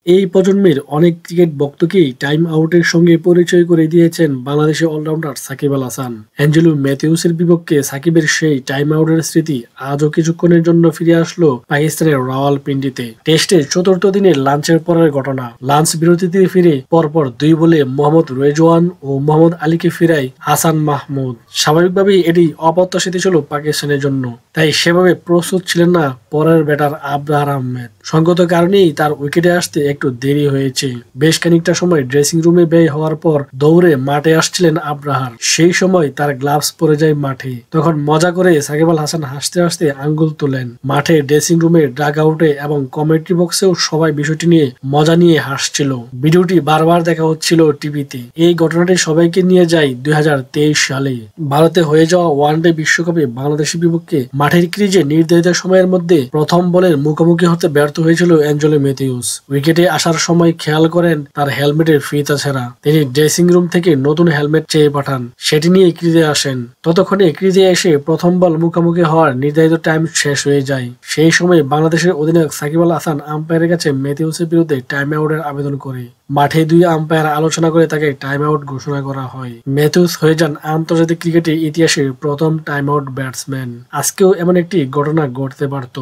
এই প্রজন্মের অনেক ক্রিকেট ভক্তকেই টাইম আউটের সঙ্গে পরিচয় করে দিয়েছেন বাংলাদেশের অলরাউন্ডার সাকিব আল হাসান। অ্যাঞ্জেলো ম্যাথিউসের বিপক্ষে সাকিবের সেই টাইম আউটের স্মৃতি আজও কিছুক্ষণের জন্য ফিরে আসলো পাকিস্তানের রাওয়ালপিন্ডিতে। টেস্টের চতুর্থ দিনের লাঞ্চের পরের ঘটনা। লাঞ্চ বিরতিতে ফিরে পরপর 2 বলে মোহাম্মদ রেজওয়ান ও মোহাম্মদ আলীকে ফিরায় হাসান মাহমুদ। স্বাভাবিকভাবেই এটি অপ্রত্যাশিত ছিল পাকিস্তানের জন্য, তাই সেভাবে প্রস্তুত ছিলেন না পরের ব্যাটার আবরার আহমেদ। সঙ্গত কারণেই তার উইকেটে আসতে একটু দেরি হয়েছে। বেশ খানিকটা সময় ড্রেসিং রুমে ব্যয় হওয়ার পর দৌড়ে মাঠে আসছিলেন আবরাহার। সেই সময় তার গ্লাভস পরে যায় মাঠে। তখন মজা করে সাকিব আল হাসান হাসতে হাসতে আঙ্গুল তোলেন। মাঠে, ড্রেসিং রুমে, ডাগ আউটে এবং কমেন্ট্রি বক্সেও সবাই বিষয়টি নিয়ে মজা নিয়ে হাসছিল। ভিডিওটি বারবার দেখা হচ্ছিল টিভিতে। এই ঘটনাটি সবাইকে নিয়ে যায় 2023 সালে ভারতে হয়ে যাওয়া ওয়ানডে বিশ্বকাপে বাংলাদেশের বিপক্ষে মাঠের ক্রিজে নির্ধারিত সময়ের মধ্যে প্রথম বলের মুখোমুখি হতে ব্যর্থ হয়েছিল অ্যাঞ্জেলো ম্যাথিউস। উইকেটে আসার সময় খেয়াল করেন তার হেলমেটের ফিতা ছেঁড়া। তিনি ড্রেসিং রুম থেকে নতুন হেলমেট চেয়ে পাঠান। সেটি নিয়ে ক্রিজে আসেন। ততক্ষণে ক্রিজে এসে প্রথম বল মুখোমুখি হওয়ার নির্ধারিত টাইম শেষ হয়ে যায়। সেই সময় বাংলাদেশের অধিনায়ক সাকিব আল হাসান আম্পায়ারের কাছে ম্যাথিউসের বিরুদ্ধে টাইম আউটের আবেদন করে। মাঠে 2 আম্পায়ার আলোচনা করে তাকে টাইম আউট ঘোষণা করা হয়। ম্যাথিউস হয়ে যান আন্তর্জাতিক ক্রিকেটের ইতিহাসে প্রথম টাইম আউট ব্যাটসম্যান। আজকেও এমন একটি ঘটনা ঘটতে পারত।